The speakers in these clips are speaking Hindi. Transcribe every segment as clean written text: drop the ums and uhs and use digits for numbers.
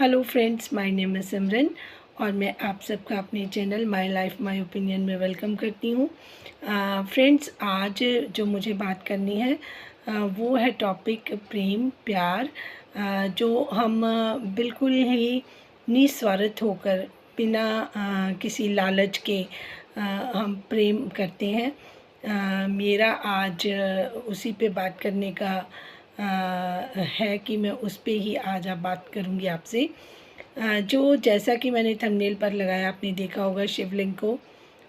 हेलो फ्रेंड्स, माय नेम है सिमरन और मैं आप सबका अपने channel my life my opinion में वेलकम करती हूँ। फ्रेंड्स, आज जो मुझे बात करनी है वो है टॉपिक प्रेम प्यार, जो हम बिल्कुल ही निस्वार्थ होकर बिना किसी लालच के हम प्रेम करते हैं। मेरा आज उसी पे बात करने का है कि मैं उस पे ही आज आप बात करूँगी आपसे। जो जैसा कि मैंने थंबनेल पर लगाया, आपने देखा होगा शिवलिंग को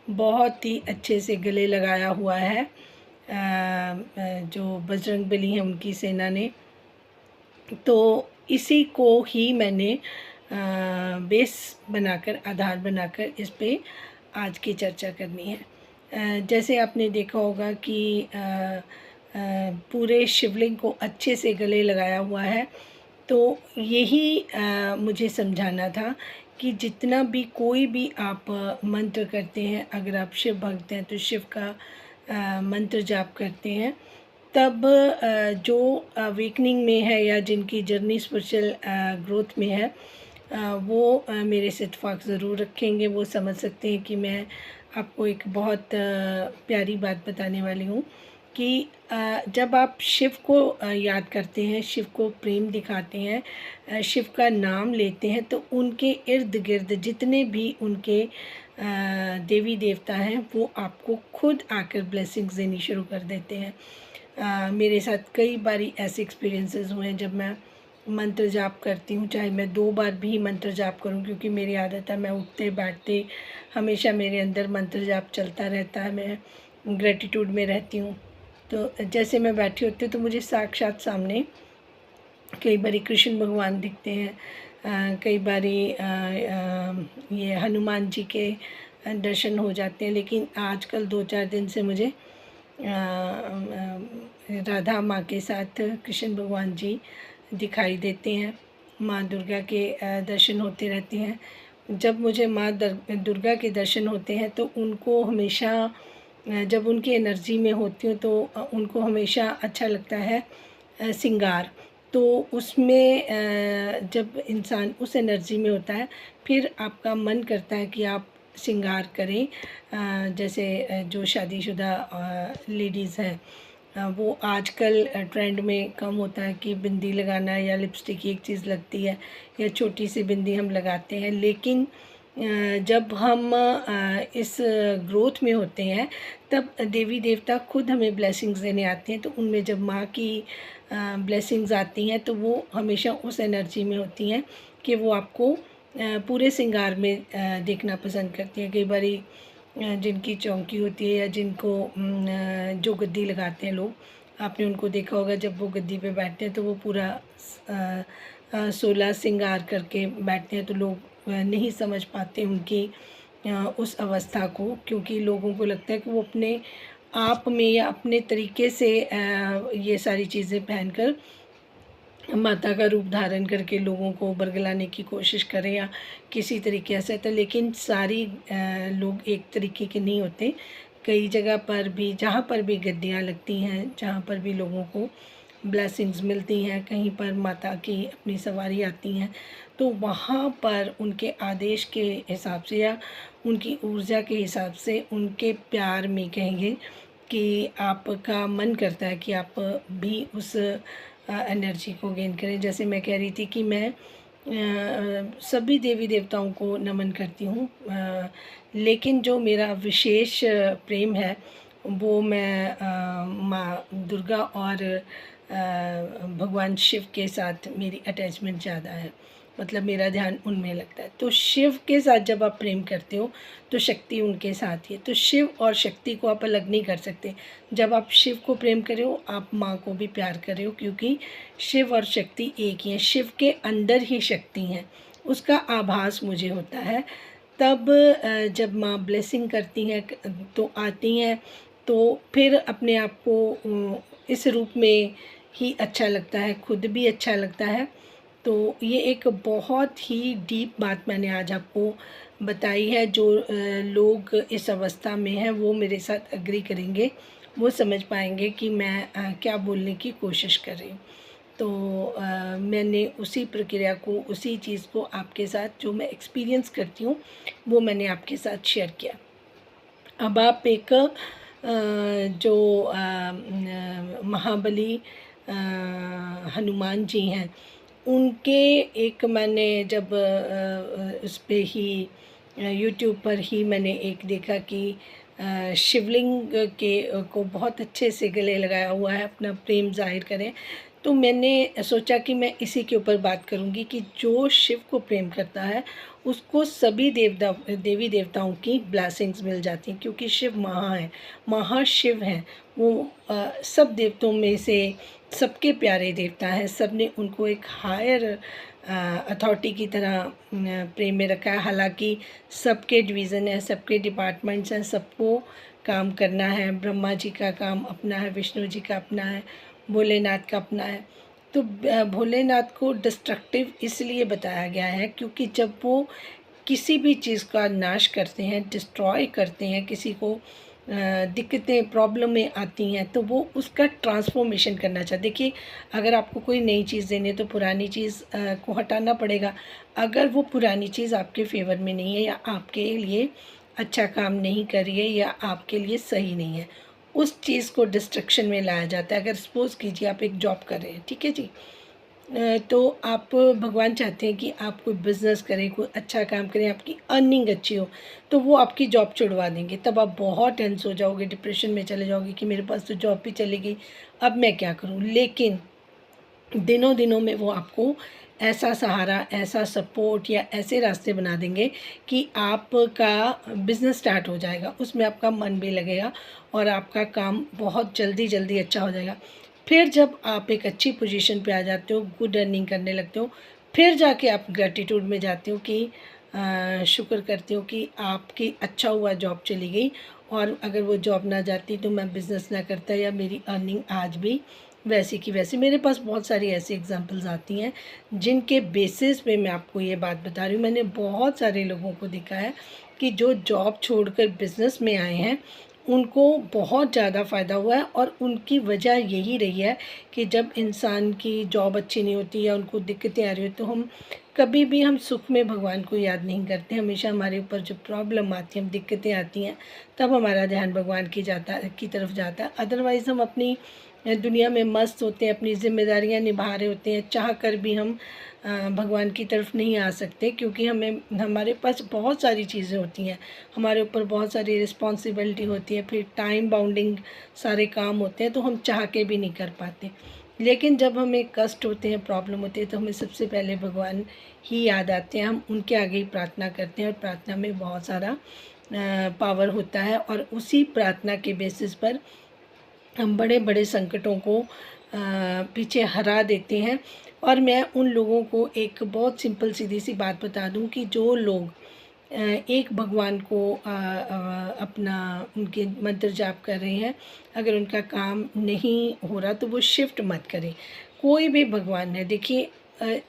बहुत ही अच्छे से गले लगाया हुआ है। जो बजरंगबली हैं उनकी सेना ने, तो इसी को ही मैंने बेस बनाकर, आधार बनाकर इस पे आज की चर्चा करनी है। जैसे आपने देखा होगा कि पूरे शिवलिंग को अच्छे से गले लगाया हुआ है। तो यही मुझे समझाना था कि जितना भी कोई भी आप मंत्र करते हैं, अगर आप शिव भक्त हैं तो शिव का मंत्र जाप करते हैं, तब जो अवेकनिंग में है या जिनकी जर्नी स्पिरिचुअल ग्रोथ में है, वो मेरे से इत्तेफाक ज़रूर रखेंगे। वो समझ सकते हैं कि मैं आपको एक बहुत प्यारी बात बताने वाली हूँ कि जब आप शिव को याद करते हैं, शिव को प्रेम दिखाते हैं, शिव का नाम लेते हैं, तो उनके इर्द गिर्द जितने भी उनके देवी देवता हैं वो आपको खुद आकर ब्लेसिंग्स देनी शुरू कर देते हैं। मेरे साथ कई बारी ऐसे एक्सपीरियंसेस हुए हैं जब मैं मंत्र जाप करती हूँ, चाहे मैं 2 बार भी मंत्र जाप करूँ, क्योंकि मेरी आदत है, मैं उठते बैठते हमेशा मेरे अंदर मंत्र जाप चलता रहता है। मैं ग्रेटिट्यूड में रहती हूँ। तो जैसे मैं बैठी होती हूँ तो मुझे साक्षात सामने कई बारी कृष्ण भगवान दिखते हैं, कई बारी ये हनुमान जी के दर्शन हो जाते हैं। लेकिन आजकल 2-4 दिन से मुझे राधा माँ के साथ कृष्ण भगवान जी दिखाई देते हैं। माँ दुर्गा के दर्शन होते रहते हैं। जब मुझे माँ दुर्गा के दर्शन होते हैं तो उनको हमेशा, जब उनकी एनर्जी में होती हूँ तो उनको हमेशा अच्छा लगता है श्रृंगार। तो उसमें जब इंसान उस एनर्जी में होता है, फिर आपका मन करता है कि आप श्रृंगार करें। जैसे जो शादीशुदा लेडीज़ हैं, वो आजकल ट्रेंड में कम होता है कि बिंदी लगाना या लिपस्टिक एक चीज़ लगती है या छोटी सी बिंदी हम लगाते हैं। लेकिन जब हम इस ग्रोथ में होते हैं, तब देवी देवता खुद हमें ब्लेसिंग्स देने आते हैं। तो उनमें जब माँ की ब्लेसिंग्स आती हैं तो वो हमेशा उस एनर्जी में होती हैं कि वो आपको पूरे श्रृंगार में देखना पसंद करती हैं। कई बारी जिनकी चौकी होती है या जिनको जो गद्दी लगाते हैं लोग, आपने उनको देखा होगा, जब वो गद्दी पे बैठते हैं तो वो पूरा 16 श्रृंगार करके बैठते हैं। तो लोग नहीं समझ पाते उनकी उस अवस्था को, क्योंकि लोगों को लगता है कि वो अपने आप में या अपने तरीके से ये सारी चीज़ें पहनकर माता का रूप धारण करके लोगों को बरगलाने की कोशिश करें या किसी तरीके से। तो लेकिन सारी लोग एक तरीके के नहीं होते। कई जगह पर भी, जहाँ पर भी गद्दियाँ लगती हैं, जहाँ पर भी लोगों को ब्लेसिंग्स मिलती हैं, कहीं पर माता की अपनी सवारी आती हैं, तो वहाँ पर उनके आदेश के हिसाब से या उनकी ऊर्जा के हिसाब से, उनके प्यार में कहेंगे कि आपका मन करता है कि आप भी उस एनर्जी को गेन करें। जैसे मैं कह रही थी कि मैं सभी देवी देवताओं को नमन करती हूँ, लेकिन जो मेरा विशेष प्रेम है वो मैं माँ दुर्गा और भगवान शिव के साथ मेरी अटैचमेंट ज़्यादा है। मतलब मेरा ध्यान उनमें लगता है। तो शिव के साथ जब आप प्रेम करते हो तो शक्ति उनके साथ ही है। तो शिव और शक्ति को आप अलग नहीं कर सकते। जब आप शिव को प्रेम कर रहे हो, आप माँ को भी प्यार कर रहे हो, क्योंकि शिव और शक्ति एक ही हैं। शिव के अंदर ही शक्ति हैं, उसका आभास मुझे होता है। तब जब माँ ब्लेसिंग करती हैं तो आती हैं, तो फिर अपने आप को इस रूप में ही अच्छा लगता है, खुद भी अच्छा लगता है। तो ये एक बहुत ही डीप बात मैंने आज आपको बताई है। जो लोग इस अवस्था में हैं वो मेरे साथ एग्री करेंगे, वो समझ पाएंगे कि मैं क्या बोलने की कोशिश कर रही हूँ। तो मैंने उसी प्रक्रिया को, उसी चीज़ को आपके साथ जो मैं एक्सपीरियंस करती हूँ वो मैंने आपके साथ शेयर किया। अब आप एक जो महाबली हनुमान जी हैं, उनके एक मैंने जब उस पे ही यूट्यूब पर ही मैंने एक देखा कि शिवलिंग के को बहुत अच्छे से गले लगाया हुआ है, अपना प्रेम ज़ाहिर करें। तो मैंने सोचा कि मैं इसी के ऊपर बात करूँगी कि जो शिव को प्रेम करता है उसको सभी देवी देवताओं की ब्लेसिंग्स मिल जाती हैं, क्योंकि शिव है, महाशिव हैं। वो सब देवताओं में से सबके प्यारे देवता हैं। सब ने उनको एक हायर अथॉरिटी की तरह प्रेम में रखा है। हालांकि सबके डिवीज़न है, सबके डिपार्टमेंट्स हैं, सबको काम करना है। ब्रह्मा जी का काम अपना है, विष्णु जी का अपना है, भोलेनाथ का अपना है। तो भोलेनाथ को डिस्ट्रक्टिव इसलिए बताया गया है क्योंकि जब वो किसी भी चीज़ का नाश करते हैं, डिस्ट्रॉय करते हैं, किसी को दिक्कतें प्रॉब्लमें आती हैं, तो वो उसका ट्रांसफॉर्मेशन करना चाहते। देखिए, अगर आपको कोई नई चीज़ देनी है तो पुरानी चीज़ को हटाना पड़ेगा। अगर वो पुरानी चीज़ आपके फेवर में नहीं है या आपके लिए अच्छा काम नहीं कर रही है या आपके लिए सही नहीं है, उस चीज़ को डिस्ट्रक्शन में लाया जाता है। अगर सपोज़ कीजिए आप एक जॉब कर रहे हैं, ठीक है जी, तो आप भगवान चाहते हैं कि आप कोई बिज़नेस करें, कोई अच्छा काम करें, आपकी अर्निंग अच्छी हो, तो वो आपकी जॉब छुड़वा देंगे। तब आप बहुत टेंस हो जाओगे, डिप्रेशन में चले जाओगे कि मेरे पास तो जॉब भी चली गई, अब मैं क्या करूँ। लेकिन दिनों दिनों में वो आपको ऐसा सहारा, ऐसा सपोर्ट या ऐसे रास्ते बना देंगे कि आपका बिज़नेस स्टार्ट हो जाएगा, उसमें आपका मन भी लगेगा और आपका काम बहुत जल्दी जल्दी अच्छा हो जाएगा। फिर जब आप एक अच्छी पोजीशन पे आ जाते हो, गुड अर्निंग करने लगते हो, फिर जाके आप ग्रैटिट्यूड में जाते हो कि शुक्र करते हो कि आपकी अच्छा हुआ जॉब चली गई, और अगर वो जॉब ना जाती तो मैं बिज़नेस ना करता या मेरी अर्निंग आज भी वैसी की वैसी। मेरे पास बहुत सारी ऐसी एग्जांपल्स आती हैं जिनके बेसिस पे मैं आपको ये बात बता रही हूँ। मैंने बहुत सारे लोगों को देखा है कि जो जॉब छोड़कर बिज़नेस में आए हैं, उनको बहुत ज़्यादा फ़ायदा हुआ है, और उनकी वजह यही रही है कि जब इंसान की जॉब अच्छी नहीं होती या उनको दिक्कतें आ रही हो, तो हम कभी भी हम सुख में भगवान को याद नहीं करते। हमेशा हमारे ऊपर जो प्रॉब्लम आती है, हम दिक्कतें आती हैं, तब हमारा ध्यान भगवान की तरफ जाता है। अदरवाइज़ हम अपनी दुनिया में मस्त होते हैं, अपनी ज़िम्मेदारियाँ निभा रहे होते हैं, चाह कर भी हम भगवान की तरफ नहीं आ सकते, क्योंकि हमारे पास बहुत सारी चीज़ें होती हैं, हमारे ऊपर बहुत सारी रिस्पॉन्सिबिलिटी होती है, फिर टाइम बाउंडिंग सारे काम होते हैं, तो हम चाह के भी नहीं कर पाते। लेकिन जब हमें कष्ट होते हैं, प्रॉब्लम होती है, तो हमें सबसे पहले भगवान ही याद आते हैं। हम उनके आगे ही प्रार्थना करते हैं, और प्रार्थना में बहुत सारा पावर होता है, और उसी प्रार्थना के बेसिस पर हम बड़े बड़े संकटों को पीछे हरा देते हैं। और मैं उन लोगों को एक बहुत सिंपल सीधी सी बात बता दूं कि जो लोग एक भगवान को अपना उनके मंत्र जाप कर रहे हैं, अगर उनका काम नहीं हो रहा तो वो शिफ्ट मत करें। कोई भी भगवान है, देखिए,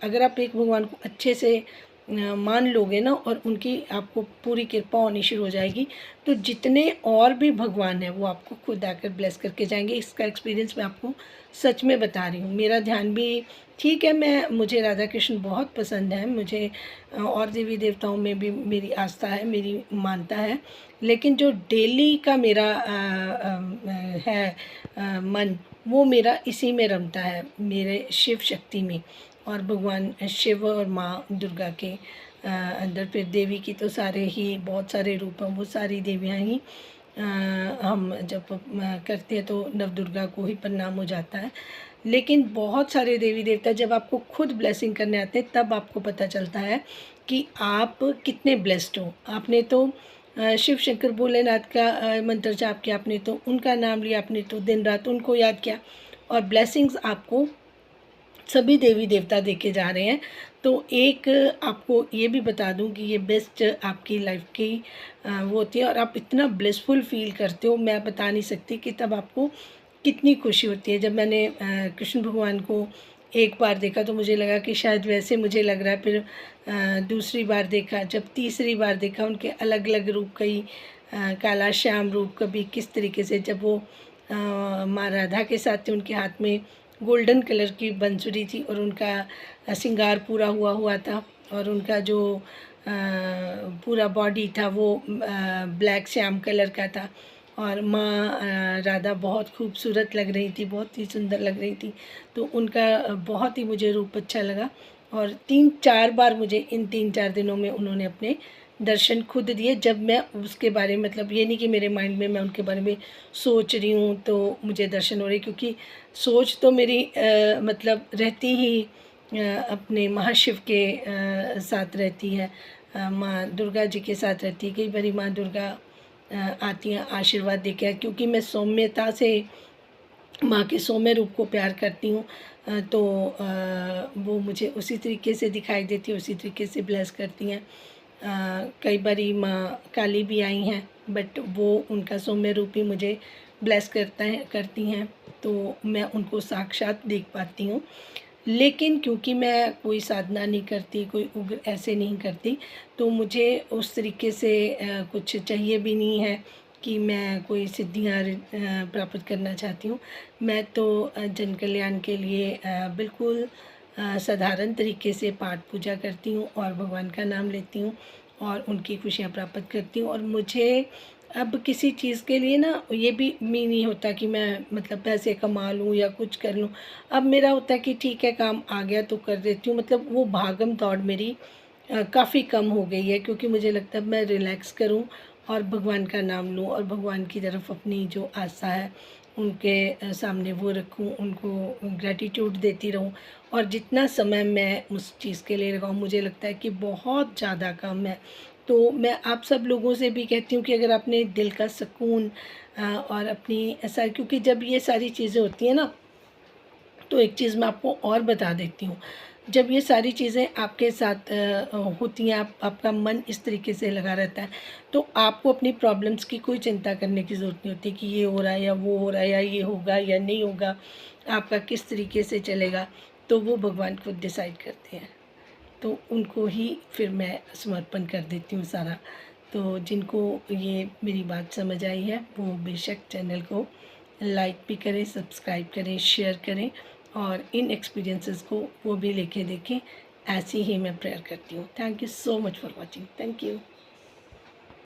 अगर आप एक भगवान को अच्छे से मान लोगे ना, और उनकी आपको पूरी कृपा होनी शुरू हो जाएगी, तो जितने और भी भगवान हैं वो आपको खुद आकर ब्लेस करके जाएंगे। इसका एक्सपीरियंस मैं आपको सच में बता रही हूँ। मेरा ध्यान भी ठीक है, मुझे राधा कृष्ण बहुत पसंद है, मुझे और देवी देवताओं में भी मेरी आस्था है, मेरी मानता है, लेकिन जो डेली का मेरा है मन, वो मेरा इसी में रमता है, मेरे शिव शक्ति में, और भगवान शिव और माँ दुर्गा के अंदर। फिर देवी की तो सारे ही बहुत सारे रूप हैं, वो सारी देवियाँ ही हम जब करते हैं तो नव दुर्गा को ही प्रणाम हो जाता है। लेकिन बहुत सारे देवी देवता जब आपको खुद ब्लेसिंग करने आते हैं, तब आपको पता चलता है कि आप कितने ब्लेस्ड हो। आपने तो शिव शंकर भोलेनाथ का मंत्र जाप किया, आपने तो उनका नाम लिया, आपने तो दिन रात उनको याद किया, और ब्लेसिंग्स आपको सभी देवी देवता देके जा रहे हैं। तो एक आपको ये भी बता दूं कि ये बेस्ट आपकी लाइफ की वो होती है, और आप इतना ब्लिसफुल फील करते हो, मैं बता नहीं सकती कि तब आपको कितनी खुशी होती है। जब मैंने कृष्ण भगवान को एक बार देखा तो मुझे लगा कि शायद वैसे मुझे लग रहा है। फिर दूसरी बार देखा, जब तीसरी बार देखा, उनके अलग अलग रूप, कई काला श्याम रूप, कभी किस तरीके से, जब वो माँ राधा के साथ थे, उनके हाथ में गोल्डन कलर की बंसुरी थी और उनका श्रृंगार पूरा हुआ हुआ था और उनका जो पूरा बॉडी था वो ब्लैक श्याम कलर का था और माँ राधा बहुत खूबसूरत लग रही थी, बहुत ही सुंदर लग रही थी। तो उनका बहुत ही मुझे रूप अच्छा लगा और 3-4 बार मुझे इन 3-4 दिनों में उन्होंने अपने दर्शन खुद दिए। जब मैं उसके बारे में मतलब ये नहीं कि मेरे माइंड में मैं उनके बारे में सोच रही हूँ तो मुझे दर्शन हो रहे, क्योंकि सोच तो मेरी मतलब रहती ही अपने महाशिव के साथ रहती है, माँ दुर्गा जी के साथ रहती है। कई बारी माँ दुर्गा आती हैं आशीर्वाद देकर, क्योंकि मैं सौम्यता से माँ के सौम्य रूप को प्यार करती हूँ, तो वो मुझे उसी तरीके से दिखाई देती है, उसी तरीके से ब्लेस करती हैं। कई बारी माँ काली भी आई हैं, बट वो उनका सौम्य रूप ही मुझे ब्लेस करती हैं, तो मैं उनको साक्षात देख पाती हूँ। लेकिन क्योंकि मैं कोई साधना नहीं करती, कोई उग्र ऐसे नहीं करती, तो मुझे उस तरीके से कुछ चाहिए भी नहीं है कि मैं कोई सिद्धियाँ प्राप्त करना चाहती हूँ। मैं तो जन कल्याण के लिए बिल्कुल साधारण तरीके से पाठ पूजा करती हूँ और भगवान का नाम लेती हूँ और उनकी खुशियाँ प्राप्त करती हूँ। और मुझे अब किसी चीज़ के लिए ना ये भी नहीं होता कि मैं मतलब पैसे कमा लूँ या कुछ कर लूँ। अब मेरा होता है कि ठीक है, काम आ गया तो कर देती हूँ, मतलब वो भागम दौड़ मेरी काफ़ी कम हो गई है, क्योंकि मुझे लगता है मैं रिलैक्स करूँ और भगवान का नाम लूँ और भगवान की तरफ अपनी जो आस्था है उनके सामने वो रखूँ, उनको ग्रैटिट्यूड देती रहूँ। और जितना समय मैं उस चीज़ के लिए लगाऊँ मुझे लगता है कि बहुत ज़्यादा कम है। तो मैं आप सब लोगों से भी कहती हूँ कि अगर आपने दिल का सुकून और अपनी ऐसा, क्योंकि जब ये सारी चीज़ें होती हैं ना, तो एक चीज़ मैं आपको और बता देती हूँ। जब ये सारी चीज़ें आपके साथ होती हैं, आपका मन इस तरीके से लगा रहता है, तो आपको अपनी प्रॉब्लम्स की कोई चिंता करने की ज़रूरत नहीं होती कि ये हो रहा है या वो हो रहा है या ये होगा या नहीं होगा, आपका किस तरीके से चलेगा, तो वो भगवान खुद डिसाइड करते हैं। तो उनको ही फिर मैं समर्पण कर देती हूँ सारा। तो जिनको ये मेरी बात समझ आई है वो बेशक चैनल को लाइक भी करें, सब्सक्राइब करें, शेयर करें और इन एक्सपीरियंसेस को वो भी लेके देखें। ऐसी ही मैं प्रेयर करती हूँ। Thank you so much for watching. Thank you.